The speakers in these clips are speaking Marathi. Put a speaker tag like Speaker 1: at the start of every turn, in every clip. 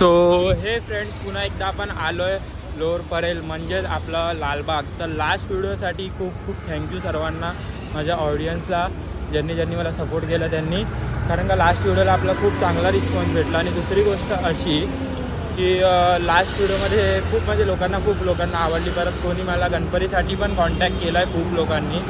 Speaker 1: सो हे फ्रेंड्स, पुन्हा एकदा आपण आलो आहे लोअर परेल म्हणजेच आपलं लालबाग. तर लास्ट व्हिडिओसाठी खूप खूप थँक्यू सर्वांना, माझ्या ऑडियन्सला, ज्यांनी मला सपोर्ट केला त्यांनी. कारण का लास्ट व्हिडिओला आपला खूप चांगला रिस्पॉन्स भेटला. आणि दुसरी गोष्ट अशी की लास्ट व्हिडिओमध्ये खूप लोकांना आवडली. परत कोणी मला गणपतीसाठी पण कॉन्टॅक्ट केला आहे खूप लोकांनी.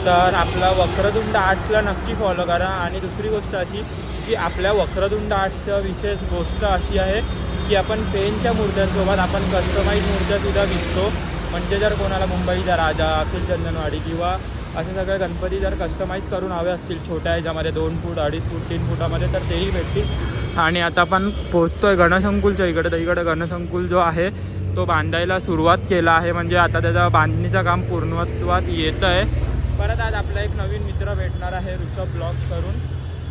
Speaker 1: तर आपला वक्रतुंड आर्ट्सला नक्की फॉलो करा. आणि दुसरी गोष्ट अशी की आपल्या वक्रतुंड आर्ट्सचं विशेष गोष्ट अशी आहे की आपण पेनच्या मूर्त्यांसोबत आपण कस्टमाइज मूर्त्यासुद्धा विकतो. म्हणजे जर कोणाला मुंबईचा राजा, अखिल चंदनवाडी किंवा असे सगळे गणपती जर कस्टमाइज करून हवे असतील छोट्या ह्याच्यामध्ये 2 फूट, 2.5 फूट, 3 फुटामध्ये, तर तेही भेटतील. आणि आता आपण पोचतो आहे गणसंकुलच्या इकडे. तर इकडे गणसंकुल जो आहे तो बांधायला सुरुवात केला आहे. म्हणजे आता त्याचं बांधणीचं काम पूर्णत्वात येतं आहे. परत आज आपला एक नवीन मित्र भेटणार आहे ऋषभ ब्लॉग्स करून.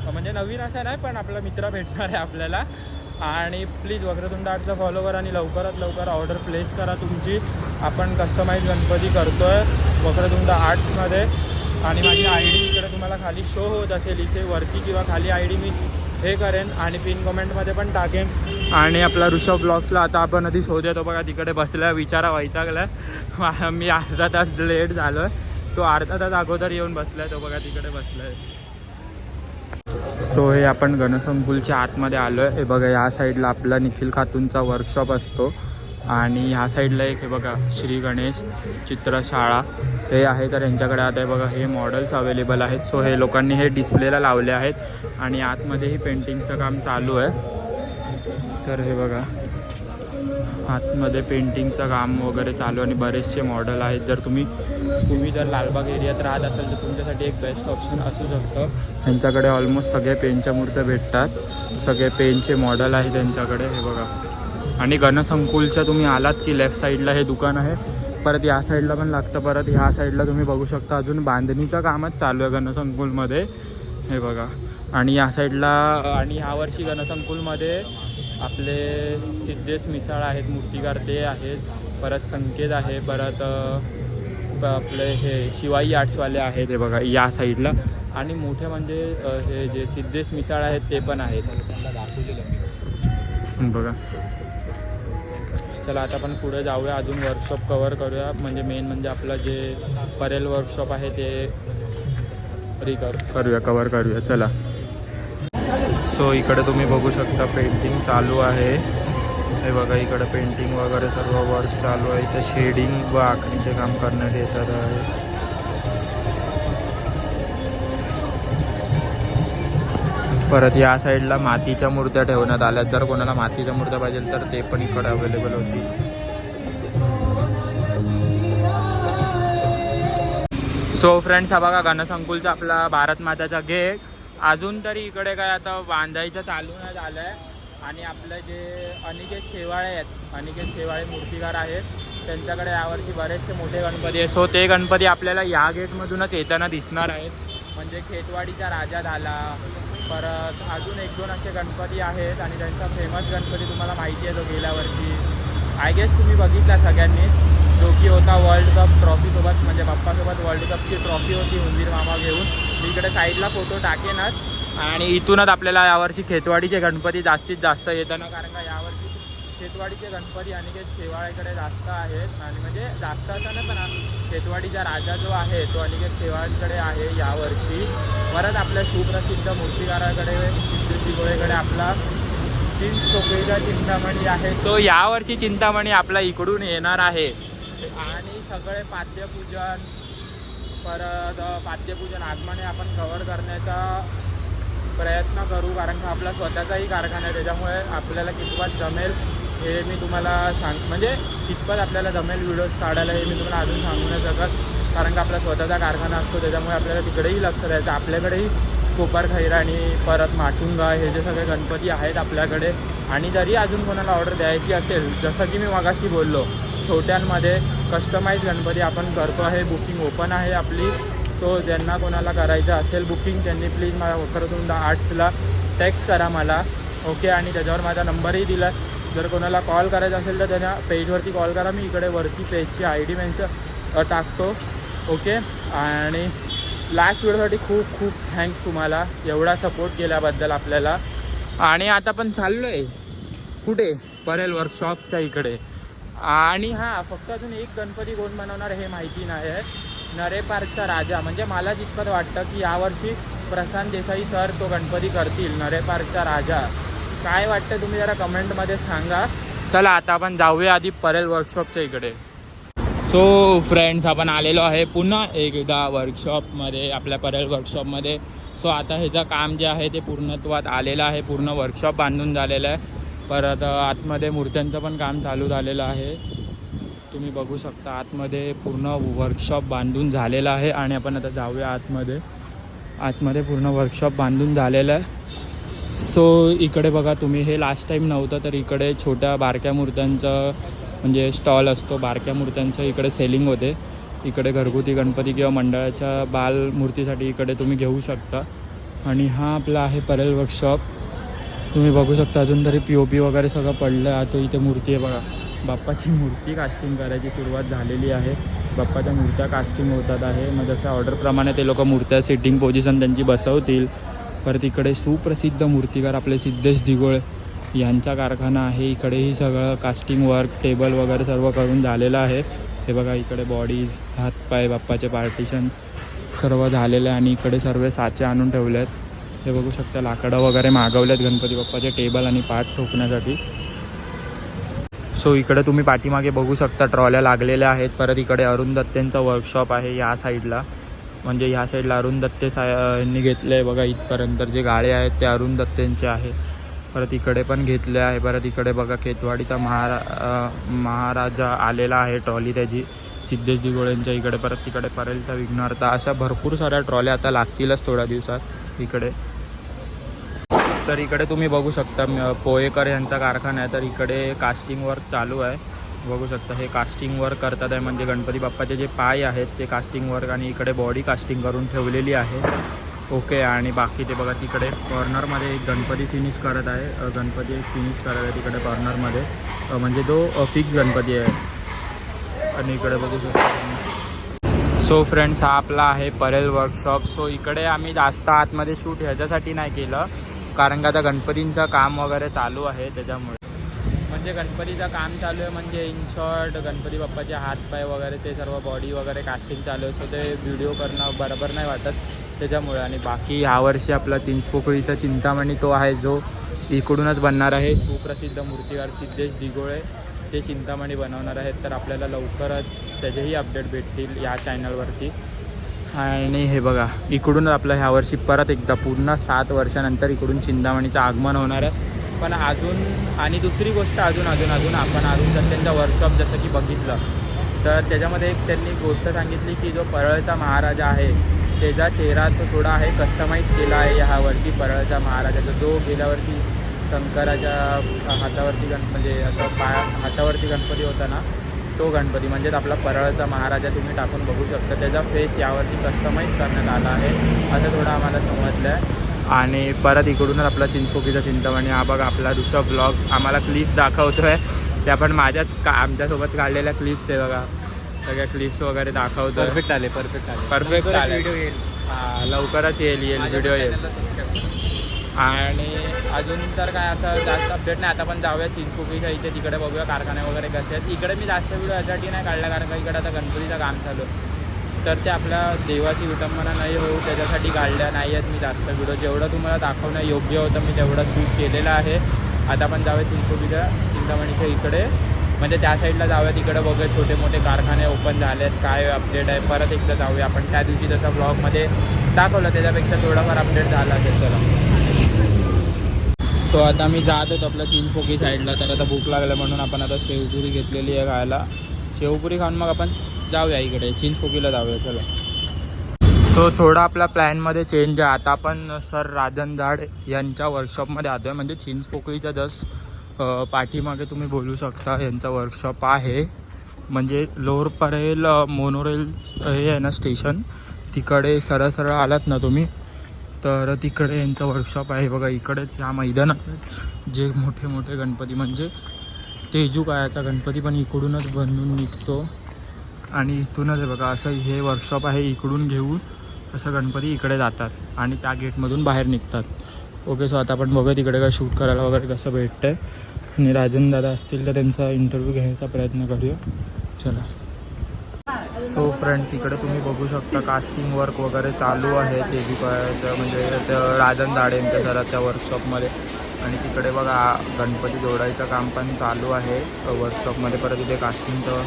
Speaker 1: म्हणजे नवीन असा नाही, पण आपला मित्र भेटणार आहे आपल्याला. आणि प्लीज वक्रतुंड आर्ट्सला फॉलो करा आणि लवकरात लवकर ऑर्डर प्लेस करा तुमची. आपण कस्टमाइज गणपती करतो आहे वक्रतुंड आर्ट्समध्ये. आणि माझी आय डी इकडे तुम्हाला खाली शो होत असेल, इथे वरती किंवा खाली आय डी मी हे करेन आणि पिन कमेंटमध्ये पण टाकेन. आणि आपला ऋषभ ब्लॉग्सला आता आपण आधी शोध येतो बघा, तिकडे बसला विचारा वैतागला. मी अर्धा तास लेट झालो आहे, तो अर्धा तास अगोदर येऊन बसला आहे. तो बघा तिकडे बसला आहे. सो हे आपण गणसंकुलच्या आतमध्ये आलो आहे. हे बघा या साईडला आपला निखिल खातूंचा वर्कशॉप असतो. आणि ह्या साईडला एक हे बघा श्री गणेश चित्रशाळा हे आहे. तर यांच्याकडे आता हे बघा हे मॉडेल्स अवेलेबल आहेत. सो हे लोकांनी हे डिस्प्लेला लावले आहेत. आणि आतमध्येही पेंटिंगचं काम चालू आहे. तर हे बघा आतमध्ये पेंटिंगचं काम वगैरे चालू आणि बरेचसे मॉडेल आहेत. जर तुम्ही जर लालबाग एरियात राहत असाल तर तुमच्यासाठी एक बेस्ट ऑप्शन असू शकतं. त्यांच्याकडे ऑलमोस्ट सगळे पेनच्या मूर्त्या भेटतात. सगळे पेनचे मॉडेल आहे त्यांच्याकडे. हे बघा. आणि गणसंकुलच्या तुम्ही आलात की लेफ्ट साईडला हे दुकान आहे. परत या साईडला पण लागतं. परत ह्या साईडला तुम्ही बघू शकता अजून बांधणीचं कामच चालू आहे गणसंकुलमध्ये. हे बघा. आणि या साईडला आणि ह्यावर्षी गणसंकुलमध्ये आपले सिद्धेश मिसाळ आहेत मूर्तिकार, ते आहेत. परत संकेत आहे. परत आपले हे शिवाई आर्ट्सवाले आहेत. हे बघा या साईडला. आणि मोठे म्हणजे हे जे सिद्धेश मिसाळ आहेत ते पण आहेत. बघा. चला आता आपण पुढे जाऊया, अजून वर्कशॉप कवर करूया. म्हणजे मेन म्हणजे आपलं जे परेल वर्कशॉप आहे ते कवर करूया. चला. सो इकडे तुम्ही बघू शकता पेंटिंग चालू आहे. हे बघा इकडे पेंटिंग वगैरे सर्व वर्क चालू आहे. इथे शेडिंग व आखणीचे काम करण्यात येतात आहे. परत या साईडला मातीच्या मूर्त्या ठेवण्यात आल्या. जर कोणाला मातीच्या मूर्त्या पाहिजे तर ते पण इकडे अवेलेबल होती. सो फ्रेंड्स, हा बघा गणसंकुलचा आपला भारत माताचा गेट. अजून तरी इकडे काय आता बांधायचं चालू नाही झालं आहे. आणि आपलं जे अनिकेत शेवाळे आहेत, अनिकेत शेवाळे मूर्तिकार आहेत, त्यांच्याकडे यावर्षी बरेचसे मोठे गणपती आहे. सो ते गणपती आपल्याला या गेटमधूनच येताना दिसणार आहेत. म्हणजे खेतवाडीचा राजा झाला. परत अजून 1-2 असे गणपती आहेत. आणि त्यांचा फेमस गणपती तुम्हाला माहिती आहे, जो गेल्या वर्षी आय गेस तुम्ही बघितला सगळ्यांनी, जो की होता वर्ल्ड कप ट्रॉफीसोबत, म्हणजे बाप्पासोबत वर्ल्ड कपची ट्रॉफी होती हुंदीर मामा घेऊन. मी इकडे साईडला फोटो टाकेनच. आणि इथूनच आपल्याला यावर्षी खेतवाडीचे गणपती जास्तीत जास्त येताना, कारण का यावर्षी खेतवाडीचे गणपती अनिकेत शेवाळेकडे जास्त आहेत. आणि म्हणजे जास्त असं नाही, पण खेतवाडीचा राजा जो आहे तो अनिकेत शेवाळेकडे आहे यावर्षी. परत आपल्या सुप्रसिद्ध मूर्तिकाराकडे सिद्धेश गोळेकडे आपला चिंचपोकळीचा चिंतामणी आहे. सो यावर्षी चिंतामणी आपला इकडून येणार आहे. आणि सगळे पाद्यपूजन, परत पाद्यपूजन आगमने आपण कव्हर करण्याचा प्रयत्न करू. कारण का आपला स्वतःचाही कारखाना आहे, त्याच्यामुळे आपल्याला कितपत जमेल हे मी तुम्हाला म्हणजे कितपत आपल्याला जमेल व्हिडिओज काढायला हे मी तुम्हाला अजून सांगू नाही शकत. कारण का आपला स्वतःचा कारखाना असतो, त्याच्यामुळे आपल्याला तिकडेही लक्ष द्यायचं. आपल्याकडेही कोपर खैराणी, परत माटुंगा, हे जे सगळे गणपती आहेत आपल्याकडे. आणि जरी अजून कोणाला ऑर्डर द्यायची असेल, जसं की मी मगाशी बोललो, छोट्यांमध्ये कस्टमाइज गणपती आपण करतो आहे. बुकिंग ओपन आहे आपली. सो ज्यांना कोणाला करायचं असेल बुकिंग, त्यांनी प्लीज मला वक्रतुंड आर्ट्सला टेक्स्ट करा मला. ओके. आणि त्याच्यावर माझा नंबरही दिला. जर कोणाला कॉल करायचा असेल तर त्यांना पेजवरती कॉल करा. मी इकडे वरती पेजची आय डी मेन्शन टाकतो. ओके. आणि लास्ट व्हिडिओसाठी खूप खूप थँक्स तुम्हाला एवढा सपोर्ट केल्याबद्दल आपल्याला. आणि आता पण चाललो आहे कुठे परेल वर्कशॉपच्या इकडे. आणि हां फक्त अजून एक गणपती कोण बनवणार हे माहिती नाही आहे. नरे पार्कचा राजा, म्हणजे मला जितकं वाटतं की यावर्षी प्रशांत देसाई सर तो गणपती करतील, नरे पार्कचा राजा. काय वाटतं तुम्ही जरा कमेंटमध्ये सांगा. चला आता आपण जाऊया आधी परेल वर्कशॉपच्या इकडे. सो फ्रेंड्स आपण आलेलो आहे पुन्हा एकदा वर्कशॉपमध्ये, आपल्या परेल वर्कशॉपमध्ये. सो आता ह्याचं काम जे आहे ते पूर्णत्वात आलेलं आहे, पूर्ण वर्कशॉप बांधून झालेलं आहे. परत आतमध्ये मूर्त्यांचं पण काम चालू झालेलं आहे. तुम्ही बघू शकता आतमध्ये पूर्ण वर्कशॉप बांधून झालेलं आहे. आणि आपण आता जाऊया आतमध्ये. आतमध्ये पूर्ण वर्कशॉप बांधून झालेलं आहे. सो इकडे बघा तुम्ही, हे लास्ट टाईम नव्हतं तर इकडे छोट्या बारक्या मूर्त्यांचं म्हणजे स्टॉल असतो, बारक्या मूर्त्यांचं इकडे सेलिंग होते. इकडे घरगुती गणपती किंवा मंडळाच्या बालमूर्तीसाठी इकडे तुम्ही घेऊ शकता. आणि हा आपला आहे परेल वर्कशॉप. तुम्ही बघू शकता अजून तरी POP वगैरे सगळं पडलं आहे. आता इथे मूर्ती आहे बघा, बाप्पाची मूर्ती कास्टिंग करायची सुरुवात झालेली आहे. बाप्पाच्या मूर्त्या कास्टिंग होतात आहे. मग जसं ऑर्डरप्रमाणे ते लोक मूर्त्या सिटिंग पोझिशन त्यांची बसवतील. परत इकडे सुप्रसिद्ध मूर्तिकार आपले सिद्धेश दिगोळे यांचा कारखाना आहे. इकडेही सगळं कास्टिंग वर्क, टेबल वगैरे सर्व करून झालेलं आहे. हे बघा इकडे बॉडीज, हातपाय, बाप्पाचे पार्टिशन्स सर्व झालेले आहे. आणि इकडे सर्व साचे आणून ठेवले आहेत. हे बघू शकता लाकडं वगैरे मागवलेत गणपती बाप्पाचे टेबल आणि पाठ ठोकण्यासाठी. सो इकडे तुम्ही पाठीमागे बघू शकता ट्रॉल्या लागलेल्या आहेत. परत इकडे अरुण दत्तेंचं वर्कशॉप आहे या साईडला, म्हणजे ह्या साईडला अरुण दत्ते यांनी घेतले आहे बघा. इथपर्यंत जे गाळे आहेत ते अरुण दत्तेंचे आहे. परत इकडे पण घेतले आहे. परत इकडे बघा खेतवाडीचा महाराजा आलेला आहे, ट्रॉली त्याची सिद्धेश दिगोळेंच्या इकडे. परत तिकडे परेलचा विघ्नहर्ता, अशा भरपूर साऱ्या ट्रॉल्या आता लागतीलच थोड्या दिवसात इकडे. तर इकडे तुम्ही बघू शकता पोहेकर यांचा कारखाना आहे. तर इकडे कास्टिंग वर्क चालू आहे. बघू शकता हे कास्टिंग वर्क करतात आहे, म्हणजे गणपती बाप्पाचे जे पाय आहेत ते कास्टिंग वर्क, आणि इकडे बॉडी कास्टिंग करून ठेवलेली आहे. ओके. आणि बाकी ते बघा तिकडे कॉर्नरमध्ये एक गणपती फिनिश करत आहे. गणपती फिनिश करत आहे तिकडे कॉर्नरमध्ये, म्हणजे तो फिक्स गणपती आहे. आणि इकडे बघू शकता. सो फ्रेंड्स हा आपला आहे परेल वर्कशॉप. सो इकडे आम्ही जास्त आतमध्ये शूट ह्याच्यासाठी नाही केलं, कारण का आता गणपतींचं काम वगैरे चालू आहे त्याच्यामुळे. म्हणजे गणपतीचं काम चालू आहे म्हणजे इन शॉर्ट गणपती बाप्पाचे हातपाय वगैरे ते सर्व बॉडी वगैरे कास्टिंग चालू आहे. सो ते व्हिडिओ करणं बरोबर नाही वाटत त्याच्यामुळे. आणि बाकी ह्यावर्षी आपला चिंचपोकळीचा चिंतामणी तो आहे जो इकडूनच बनणार आहे. सुप्रसिद्ध मूर्तिकार सिद्धेश दिगोळे ते चिंतामणी बनवणार आहेत. तर आपल्याला लवकरच त्याचेही अपडेट भेटतील या चॅनलवरती. आणि हे बघा इकडून आपलं ह्यावर्षी परत एकदा पूर्ण 7 वर्षानंतर इकडून चिंतामणीचं आगमन होणार आहे. पण अजून आणि दुसरी गोष्ट अजून आपण अरुण दत्तेंचा वर्कशॉप जसं की बघितलं तर त्याच्यामध्ये एक त्यांनी गोष्ट सांगितली की जो परळचा महाराजा आहे त्याचा चेहरा तो थोडा आहे कस्टमाइज केला आहे ह्या वर्षी. परळचा महाराजाचा जो गेल्या वर्षी शंकराच्या हातावरती म्हणजे असं हातावरती गणपती होता ना, तो गणपती म्हणजेच आपला परळचा महाराजा तुम्ही टाकून बघू शकता. त्याचा फेस यावरती कस्टमाइज करण्यात आला आहे असं थोडं आम्हाला समजलं आहे. आणि परत इकडूनच आपला चिंचपोकीचा चिंतामणी हा बघा आपला ऋषभ ब्लॉग आम्हाला क्लिप्स दाखवतो आहे. त्या पण आमच्यासोबत काढलेल्या क्लिप्स आहे बघा, सगळ्या क्लिप्स वगैरे दाखवतो. परफेक्ट आले. व्हिडिओ येईल. हां लवकरच येईल व्हिडिओ येईल. आणि अजून तर काय असं जास्त अपडेट नाही. आता पण जाऊया चिंचपोकीच्या इथे, तिकडे बघूया कारखाने वगैरे कसे आहेत. इकडे मी जास्त व्हिडिओ यासाठी नाही काढला कारण का इकडे आता गणपतीचं काम चालू आहे. तर ते आपल्या देवाची विटंबना नाही होऊ त्याच्यासाठी काढल्या नाही आहेत मी जास्त व्हिडिओ. जेवढं तुम्हाला दाखवणं योग्य होतं मी तेवढं शूट केलेलं आहे. आता पण जाऊया चिंचपोकीच्या चिंतामणीच्या इकडे, म्हणजे त्या साईडला जाऊया. तिकडे बघूया छोटे मोठे कारखाने ओपन झाले आहेत, काय अपडेट आहे. परत एकदा जाऊया आपण. त्या दिवशी जसं ब्लॉगमध्ये दाखवलं त्याच्यापेक्षा थोडाफार अपडेट झाला असेल. चला. सो आता मी जात होतो आपल्या चिंचपोकी साईडला. तर आता भूक लागलं म्हणून आपण आता शेवपुरी घेतलेली आहे खायला. शेवपुरी खाऊन मग आपण जाऊया इकडे चिंचपोकीला जाऊया. चला. सो थोडा आपला प्लॅनमध्ये चेंज आहे. आता आपण सर राजन झाड यांच्या वर्कशॉपमध्ये आलो आहे, म्हणजे चिंचपोकळीच्या जस्ट पाठीमागे तुम्ही बोलू शकता यांचा वर्कशॉप आहे. म्हणजे लोअर परेल मोनोरेल हे आहे ना स्टेशन, तिकडे सरळ आलात ना तुम्ही तर तिकडे यांचं वर्कशॉप आहे. बघा इकडेच ह्या मैदानात जे मोठे मोठे गणपती म्हणजे तेजू कायाचा गणपती पण इकडूनच बनवून निघतो. आणि इथूनच आहे बघा असं हे वर्कशॉप आहे. इकडून घेऊन असं गणपती इकडे जातात आणि त्या गेटमधून बाहेर निघतात. ओके. सो आता आपण बघूया तिकडे काय शूट करायला वगैरे कसं भेटतं आहे. आणि राजन दादा असतील तर त्यांचा इंटरव्ह्यू घ्यायचा प्रयत्न करूया. चला. सो फ्रेंड्स, इकडे तुम्ही बघू शकता कास्टिंग वर्क वगैरे चालू आहे तेजुकाचं, म्हणजे राजन दाडे यांच्या सराच्या वर्कशॉपमध्ये. आणि तिकडे बघा गणपती जोडायचं काम पण चालू आहे वर्कशॉपमध्ये. परत इथे कास्टिंगचं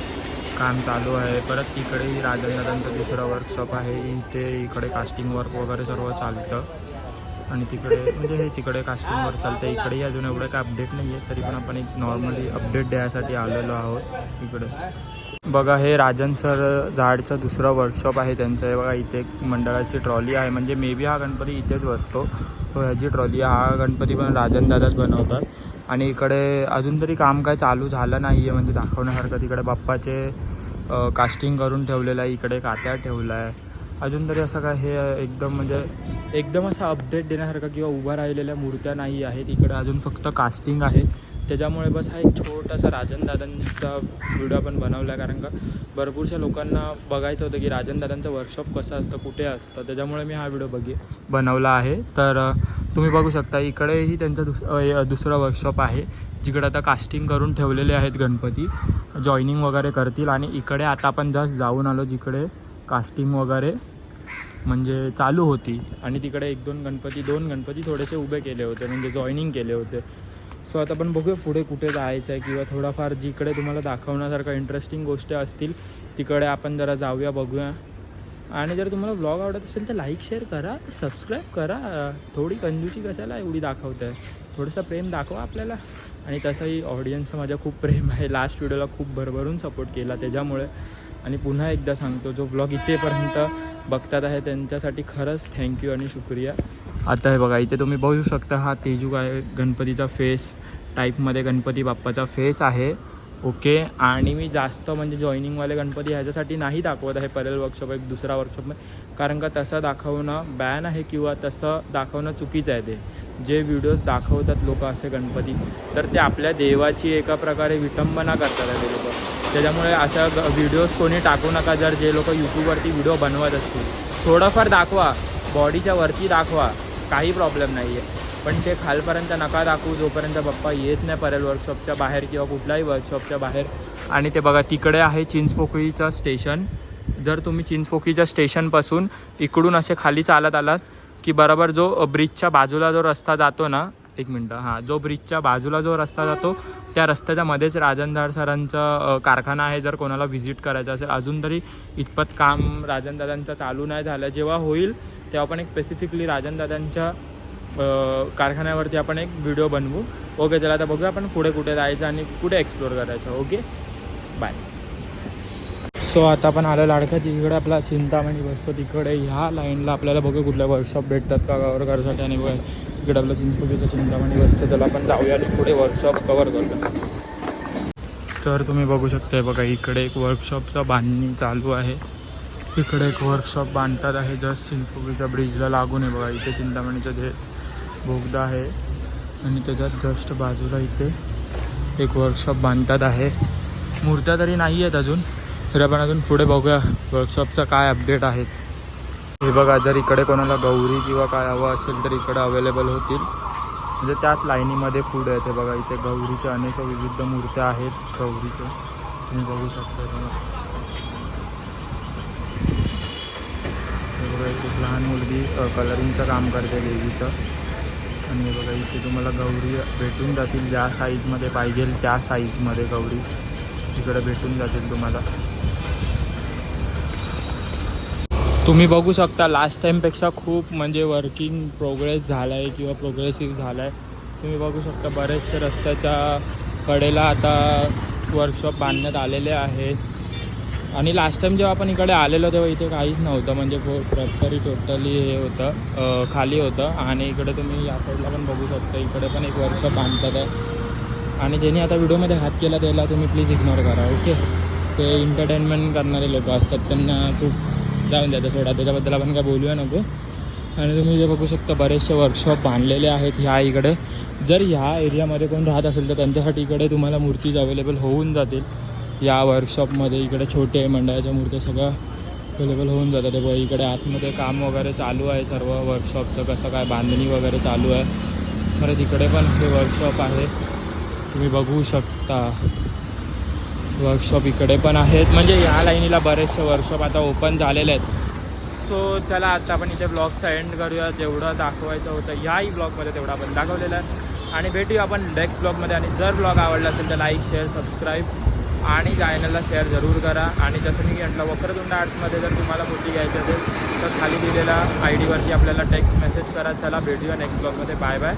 Speaker 1: काम चालू आहे. परत तिकडेही राजन दादांचं दुसरं वर्कशॉप आहे, इकडे कास्टिंग वर्क वगैरे सर्व चालतं. आणि तिकडे म्हणजे हे तिकडे कास्टिंग वर्क चालतं. इकडेही अजून एवढं काय अपडेट नाही आहे, तरी पण आपण एक नॉर्मली अपडेट द्यायसाठी आलेलो आहोत इकडे. बघा हे राजन सर झाडचं दुसरं वर्कशॉप आहे त्यांचं. हे बघा इथे एक मंडळाची ट्रॉली आहे, म्हणजे मे बी हा गणपती इथेच बसतो. सो ह्याची ट्रॉली, हा गणपती पण राजन दादाच बनवतात. आणि इकडे अजून तरी काम काय चालू झालं नाही आहे म्हणजे दाखवण्यासारखं. तिकडे बाप्पाचे कास्टिंग करून ठेवलेलं आहे, इकडे कात्या ठेवला आहे. अजून तरी असं काय हे एकदम म्हणजे एकदम असं अपडेट देण्यासारखं किंवा उभा राहिलेल्या मूर्त्या नाही आहेत इकडे. अजून फक्त कास्टिंग आहे. त्याच्यामुळे बस हा एक छोटासा राजनदादांचा व्हिडिओ आपण बनवला आहे, कारण का भरपूरशा लोकांना बघायचं होतं की राजनदादांचं वर्कशॉप कसं असतं, कुठे असतं. त्याच्यामुळे मी हा व्हिडिओ बनवला आहे. तर तुम्ही बघू शकता इकडेही त्यांचं दुसरं वर्कशॉप आहे, जिकडे आता कास्टिंग करून ठेवलेले आहेत गणपती. जॉईनिंग वगैरे करतील. आणि इकडे आता आपण जस्ट जाऊन आलो जिकडे कास्टिंग वगैरे म्हणजे चालू होती. आणि तिकडे दोन गणपती थोडेसे उभे केले होते, म्हणजे जॉईनिंग केले होते. सो आता आपण बघूया पुढे कुठे जायचं आहे, किंवा थोडाफार जिकडे तुम्हाला दाखवण्यासारखं इंटरेस्टिंग गोष्टी असतील तिकडे आपण जरा जाऊया, बघूया. आणि जर तुम्हाला व्लॉग आवडत असेल तर लाईक शेअर करा, सबस्क्राईब करा. थोडी कंजूसी कशाला एवढी दाखवत आहे, थोडंसं प्रेम दाखवा आपल्याला. आणि तसंही ऑडियन्सचं माझ्या खूप प्रेम आहे. लास्ट व्हिडिओला खूप भरभरून सपोर्ट केला त्याच्यामुळे. आणि पुन्हा एकदा सांगतो, जो व्लॉग इथेपर्यंत बघतात आहे त्यांच्यासाठी खरंच थँक्यू आणि शुक्रिया. आता हे बघा इथे तुम्ही बघू शकता, हा तेजू आहे गणपतीचा फेस टाईपमध्ये गणपती बाप्पाचा फेस आहे. ओके. आणि मी जास्त म्हणजे जॉईनिंगवाले गणपती ह्याच्यासाठी नाही दाखवत आहे परेल वर्कशॉप एक दुसरा वर्कशॉपमध्ये, कारण का तसं दाखवणं बॅन आहे किंवा तसं दाखवणं चुकीचं आहे. ते जे व्हिडिओज दाखवतात लोक असे गणपती, तर ते आपल्या देवाची एका प्रकारे विटंबना करतात ते लोक. त्याच्यामुळे असं व्हिडिओज कोणी टाकू नका. जर जे लोक यूट्यूबवरती व्हिडिओ बनवत असतील, थोडंफार दाखवा, बॉडीच्या वरती दाखवा, काही प्रॉब्लेम नाही आहे. पण ते खालपर्यंत नका दाखवू जोपर्यंत बाप्पा येत नाही परेल वर्कशॉपच्या बाहेर किंवा कुठल्याही वर्कशॉपच्या बाहेर. आणि ते बघा तिकडे आहे चिंचपोकळीचं स्टेशन. जर तुम्ही चिंचपोकळीच्या स्टेशनपासून इकडून असे खाली चालत आलात की बरोबर जो ब्रिजच्या बाजूला जो रस्ता जातो ना, एक मिनटं, हां, जो ब्रिजच्या बाजूला जो रस्ता जातो त्या रस्त्याच्या मध्येच राजनदाड सरांचा कारखाना आहे. जर कोणाला व्हिजिट करायचं असेल, अजून तरी इतपत काम राजनदादांचं चालू नाही झालं. जेव्हा होईल तेव्हा आपण एक स्पेसिफिकली राजनदादांच्या कारखान्यावरती आपण एक व्हिडिओ बनवू. ओके, चला आता बघूया आपण पुढे कुठे जायचं आणि कुठे एक्सप्लोर करायचं. Okay, bye. सो आता आपण आलं लाडकाची इकडे आपला चिंतामणी बसतो तिकडे. ह्या लाईनला आपल्याला बघू कुठल्या वर्कशॉप भेटतात का कवर करायसाठी. आणि इकडे आपलं चिंचपोकळीचं चिंतामणी बसतं, त्याला आपण जाऊया आणि पुढे वर्कशॉप कवर करूया. तर तुम्ही बघू शकता बघा इकडे एक वर्कशॉपचं बांधणी चालू आहे. इकडे एक वर्कशॉप बांधतात आहे जस्ट चिंचपोकळीच्या ब्रिजला लागून आहे. बघा इथे चिंतामणीचं जे बोगदा आहे आणि त्याच्यात जस्ट बाजूला इथे एक वर्कशॉप बांधतात आहे. मूर्त्या तरी नाही आहेत अजून, तर आपण अजून पुढे बघूया वर्कशॉपचा काय अपडेट आहेत. हे बघा जर इकडे कोणाला गौरी किंवा काय हवं असेल तर इकडे अवेलेबल होतील, म्हणजे त्याच लाईनीमध्ये फूड आहे. ते बघा इथे गौरीच्या अनेक विविध मूर्त्या आहेत गौरीच्या, तुम्ही बघू शकता. एक लहान मुलगी कलरिंगचं काम करते देवीचं. आणि बघा इथे तुम्हाला गौरी भेटून जातील, ज्या साईजमध्ये पाहिजे त्या साईजमध्ये गौरी इकडे भेटून जातील तुम्हाला. तुम्ही बघू शकता लास्ट टाईमपेक्षा खूप म्हणजे वर्किंग प्रोग्रेस झाला आहे किंवा प्रोग्रेसिव्ह झाला आहे. तुम्ही बघू शकता बरेचसे रस्त्याच्या कडेला आता वर्कशॉप बांधण्यात आलेले आहेत. आणि लास्ट टाईम जेव्हा आपण इकडे आलेलो तेव्हा इथे काहीच नव्हतं, म्हणजे प्रॉपरी टोटली हे होतं, खाली होतं. आणि इकडे तुम्ही या साईडला पण बघू शकता, इकडे पण एक वर्कशॉप बांधतात आहे. आणि ज्यांनी आता व्हिडिओमध्ये हात केला त्याला तुम्ही प्लीज इग्नोर करा. ओके, ते एंटरटेनमेंट करणारे लोक असतात, त्यांना खूप जाऊन द्या सोडा, त्याच्याबद्दल आपण काय बोलूया नको. आणि तुम्ही जे बघू शकता बरेचसे वर्कशॉप बांधलेले आहेत ह्या इकडे. जर ह्या एरियामध्ये कोण राहत असेल तर त्यांच्यासाठी इकडे तुम्हाला मूर्तीज अवेलेबल होऊन जातील या वर्कशॉपमध्ये. इकडे छोटे मंडळाच्या मूर्त्या सगळं अवेलेबल होऊन जातात. ते इकडे आतमध्ये काम वगैरे चालू आहे सर्व वर्कशॉपचं, कसं काय बांधणी वगैरे चालू आहे. परत इकडे पण हे वर्कशॉप आहे, तुम्ही बघू शकता. वर्कशॉप इकडे पण आहेत, म्हणजे ह्या लाईनीला बरेचसे वर्कशॉप आता ओपन झालेले आहेत. सो चला आता आपण इथे ब्लॉगचा एंड करूया. जेवढं दाखवायचं होतं ह्याही ब्लॉगमध्ये तेवढं आपण दाखवलेलं आहे. आणि भेटूया आपण नेक्स्ट ब्लॉगमध्ये. आणि जर ब्लॉग आवडला असेल तर लाईक शेअर सबस्क्राईब आणि चॅनलला शेअर जरूर करा. आणि जसं मी म्हटलं वक्रतुंड आर्ट्समध्ये जर तुम्हाला मूर्ती घ्यायची असेल तर खाली दिलेल्या ID वरती आपल्याला टेक्स्ट मेसेज करा. चला भेटूया नेक्स्ट ब्लॉगमध्ये. Bye bye.